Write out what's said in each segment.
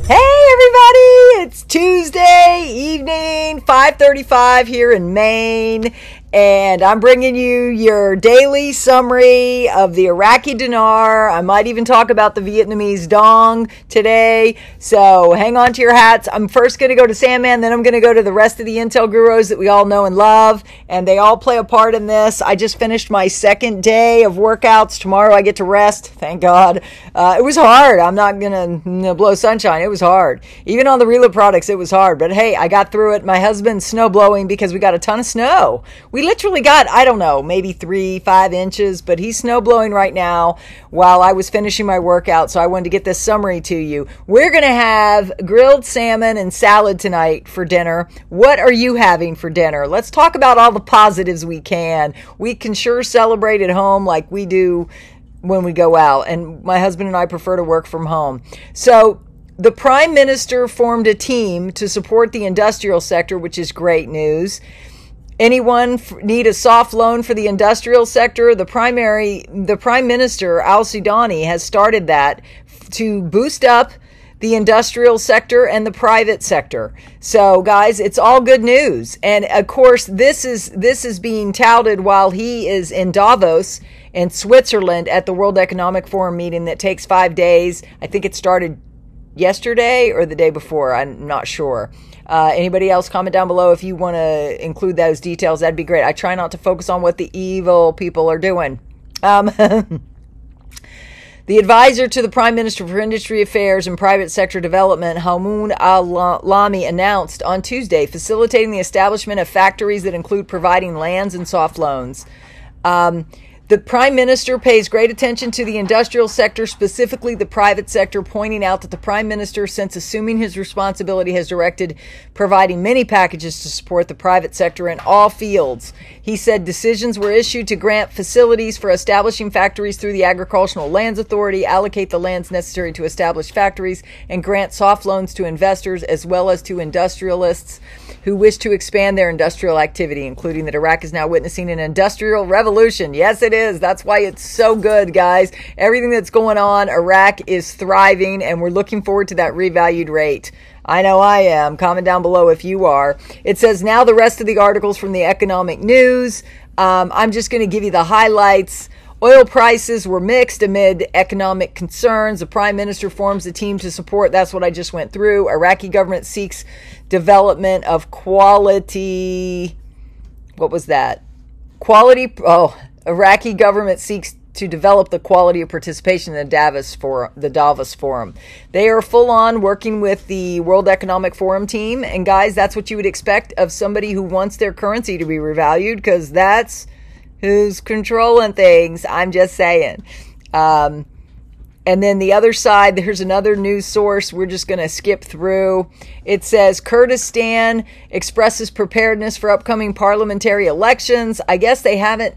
Hey everybody, it's Tuesday evening, 5:35 here in Maine, and I'm bringing you your daily summary of the Iraqi dinar. I might even talk about the Vietnamese dong today, so hang on to your hats. I'm first going to go to Sandman, then I'm going to go to the rest of the intel gurus that we all know and love, and they all play a part in this. I just finished my second day of workouts. Tomorrow I get to rest, thank God. It was hard. I'm not going to blow sunshine. It was hard. Even on the Rela products, it was hard. But hey, I got through it. My husband's snow blowing because we got a ton of snow. We literally got, I don't know, maybe 3-5 inches, but he's snow blowing right now while I was finishing my workout. So I wanted to get this summary to you. We're going to have grilled salmon and salad tonight for dinner. What are you having for dinner? Let's talk about all the positives we can. We can sure celebrate at home like we do when we go out. And my husband and I prefer to work from home. So the Prime Minister formed a team to support the industrial sector, which is great news. Anyone need a soft loan for the industrial sector? The Prime Minister, Al Sudani, has started that to boost up the industrial sector and the private sector. So guys, it's all good news. And of course, this is being touted while he is in Davos in Switzerland at the World Economic Forum meeting that takes 5 days. I think it started yesterday or the day before. I'm not sure. Anybody else comment down below if you want to include those details. That'd be great. I try not to focus on what the evil people are doing. The advisor to the Prime Minister for Industry Affairs and Private Sector Development, Hamoud Al-Lami, announced on Tuesday facilitating the establishment of factories that include providing lands and soft loans. The Prime Minister pays great attention to the industrial sector, specifically the private sector, pointing out that the Prime Minister, since assuming his responsibility, has directed providing many packages to support the private sector in all fields. He said decisions were issued to grant facilities for establishing factories through the Agricultural Lands Authority, allocate the lands necessary to establish factories, and grant soft loans to investors as well as to industrialists who wish to expand their industrial activity, including that Iraq is now witnessing an industrial revolution. Yes, it is. That's why it's so good, guys. Everything that's going on, Iraq is thriving, and we're looking forward to that revalued rate. I know I am. Comment down below if you are. It says now the rest of the articles from the economic news. I'm just going to give you the highlights. Oil prices were mixed amid economic concerns. The Prime Minister forms a team to support. That's what I just went through. Iraqi government seeks development of quality. What was that? Quality. Oh, Iraqi government seeks to develop the quality of participation in the Davos Forum. They are full on working with the World Economic Forum team. And guys, that's what you would expect of somebody who wants their currency to be revalued, because that's who's controlling things. I'm just saying. And then the other side, there's another news source we're just going to skip through. It says Kurdistan expresses preparedness for upcoming parliamentary elections. I guess they haven't,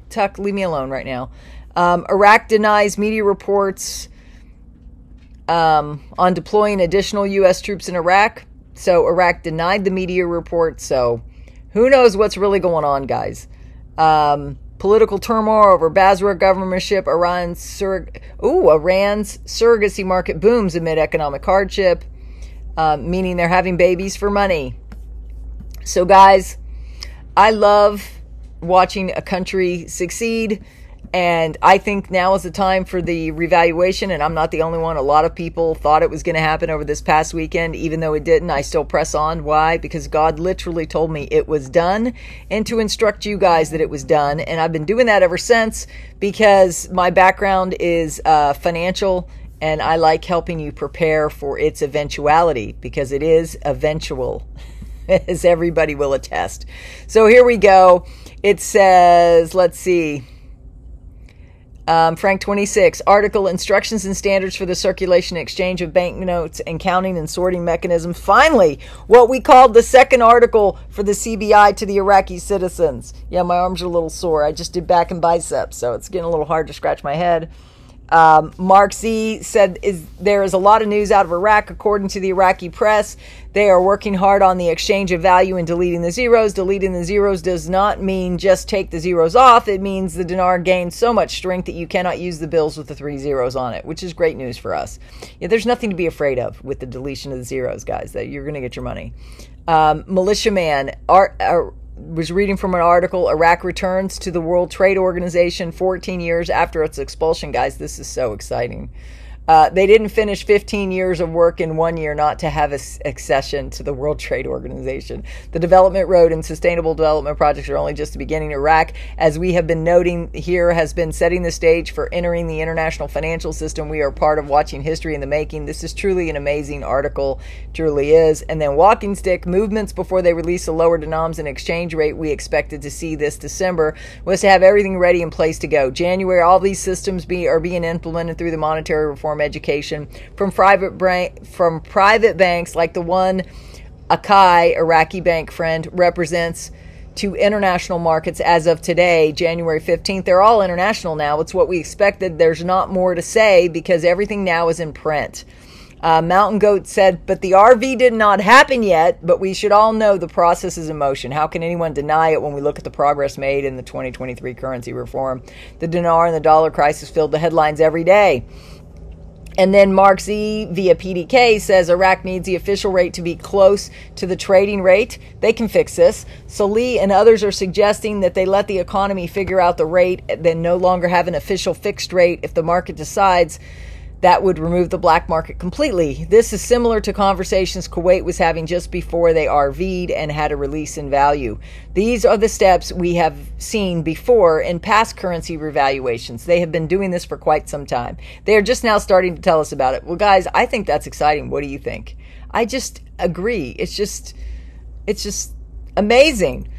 Tuck, leave me alone right now. Iraq denies media reports on deploying additional U.S. troops in Iraq. So Iraq denied the media report. So who knows what's really going on, guys. Political turmoil over Basra governorship. Iran's surrogacy market booms amid economic hardship, meaning they're having babies for money. So guys, I love watching a country succeed, and I think now is the time for the revaluation, and I'm not the only one. A lot of people thought it was going to happen over this past weekend. Even though it didn't, I still press on. Why? Because God literally told me it was done, and to instruct you guys that it was done. And I've been doing that ever since, because my background is financial, and I like helping you prepare for its eventuality, because it is eventual, as everybody will attest. So here we go. It says, let's see. Frank 26, article, Instructions and Standards for the Circulation and Exchange of Banknotes and Counting and Sorting Mechanisms. Finally, what we called the second article for the CBI to the Iraqi citizens. Yeah, my arms are a little sore. I just did back and biceps, so it's getting a little hard to scratch my head. Mark Z said there is a lot of news out of Iraq. According to the Iraqi press, they are working hard on the exchange of value and deleting the zeros. Deleting the zeros does not mean just take the zeros off. It means the dinar gains so much strength that you cannot use the bills with the 3 zeros on it, which is great news for us. Yeah, there's nothing to be afraid of with the deletion of the zeros, guys, that you're going to get your money. Militiaman was reading from an article. Iraq returns to the World Trade Organization 14 years after its expulsion. Guys, this is so exciting. They didn't finish 15 years of work in 1 year not to have accession to the World Trade Organization. The development road and sustainable development projects are only just the beginning. Iraq, as we have been noting here, has been setting the stage for entering the international financial system. We are part of watching history in the making. This is truly an amazing article, truly is. And then walking stick movements before they release a lower denoms and exchange rate we expected to see this December was to have everything ready in place to go. January, all these systems are being implemented through the monetary reform education from private banks like the one Akai, Iraqi bank friend, represents to international markets as of today, January 15th. They're all international now. It's what we expected. There's not more to say because everything now is in print. Mountain Goat said, but the RV did not happen yet, but we should all know the process is in motion. How can anyone deny it when we look at the progress made in the 2023 currency reform? The dinar and the dollar crisis filled the headlines every day. And then Mark Z via PDK says Iraq needs the official rate to be close to the trading rate. They can fix this. Salih and others are suggesting that they let the economy figure out the rate, then no longer have an official fixed rate. If the market decides, that would remove the black market completely. This is similar to conversations Kuwait was having just before they RV'd and had a release in value. These are the steps we have seen before in past currency revaluations. They have been doing this for quite some time. They are just now starting to tell us about it. Well, guys, I think that's exciting. What do you think? I just agree. It's just amazing.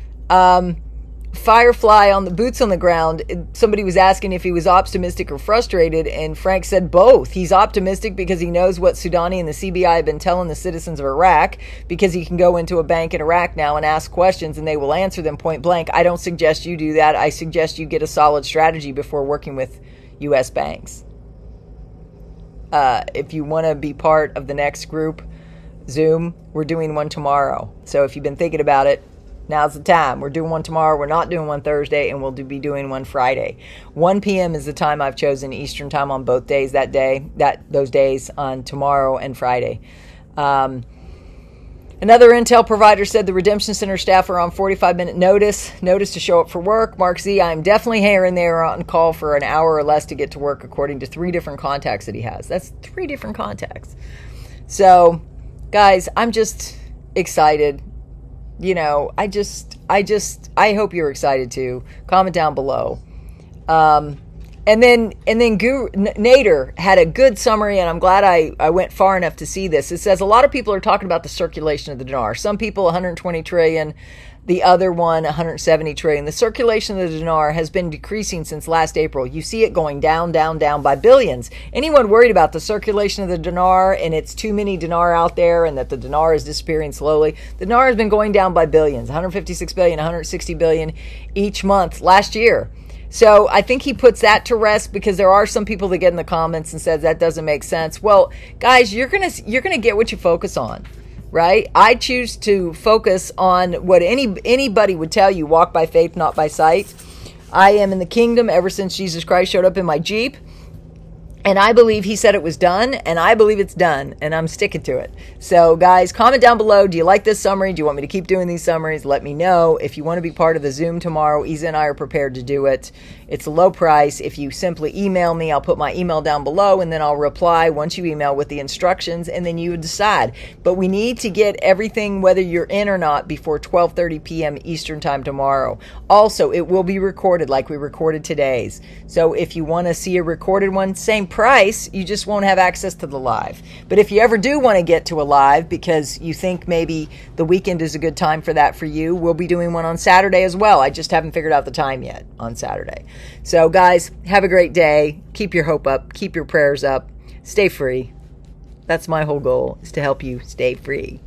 Firefly on the boots on the ground, somebody was asking if he was optimistic or frustrated, and Frank said both. He's optimistic because he knows what Soudani and the CBI have been telling the citizens of Iraq, because he can go into a bank in Iraq now and ask questions and they will answer them point blank. I don't suggest you do that. I suggest you get a solid strategy before working with U.S. banks. If you want to be part of the next group, Zoom, we're doing one tomorrow. So if you've been thinking about it, now's the time. We're doing one tomorrow. We're not doing one Thursday, and we'll be doing one Friday. 1 p.m. is the time I've chosen, Eastern time on both days. Those days on tomorrow and Friday. Another Intel provider said the redemption center staff are on 45-minute notice to show up for work. Mark Z, I'm definitely here and there on call for an hour or less to get to work, according to 3 different contacts that he has. That's 3 different contacts. So, guys, I'm just excited. You know, I hope you're excited too. Comment down below. And then Guru Nader had a good summary, and I'm glad I went far enough to see this. It says a lot of people are talking about the circulation of the dinar. Some people 120 trillion, the other one 170 trillion. The circulation of the dinar has been decreasing since last April. You see it going down, down, down by billions. Anyone worried about the circulation of the dinar and it's too many dinar out there and that the dinar is disappearing slowly? The dinar has been going down by billions, 156 billion, 160 billion each month last year. So I think he puts that to rest, because there are some people that get in the comments and says that doesn't make sense. Well, guys, you're gonna get what you focus on. Right? I choose to focus on what anybody would tell you, walk by faith, not by sight. I am in the kingdom ever since Jesus Christ showed up in my Jeep. And I believe he said it was done, and I believe it's done, and I'm sticking to it. So, guys, comment down below. Do you like this summary? Do you want me to keep doing these summaries? Let me know. If you want to be part of the Zoom tomorrow, Isa and I are prepared to do it. It's a low price. If you simply email me, I'll put my email down below, and then I'll reply once you email with the instructions, and then you decide. But we need to get everything, whether you're in or not, before 12:30 p.m. Eastern time tomorrow. Also, it will be recorded like we recorded today's. So if you want to see a recorded one, same price, you just won't have access to the live. But if you ever do want to get to a live because you think maybe the weekend is a good time for that for you, we'll be doing one on Saturday as well. I just haven't figured out the time yet on Saturday. So guys, have a great day. Keep your hope up. Keep your prayers up. Stay free. That's my whole goal, is to help you stay free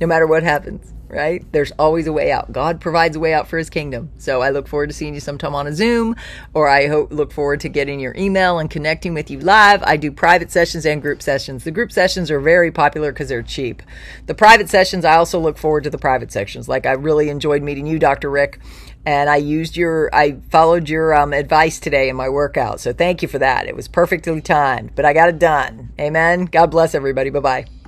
no matter what happens. right? There's always a way out. God provides a way out for his kingdom. So I look forward to seeing you sometime on a Zoom, or I look forward to getting your email and connecting with you live. I do private sessions and group sessions. The group sessions are very popular because they're cheap. The private sessions, I also look forward to the private sections. Like, I really enjoyed meeting you, Dr. Rick, and I followed your advice today in my workout. So thank you for that. It was perfectly timed, but I got it done. Amen. God bless everybody. Bye-bye.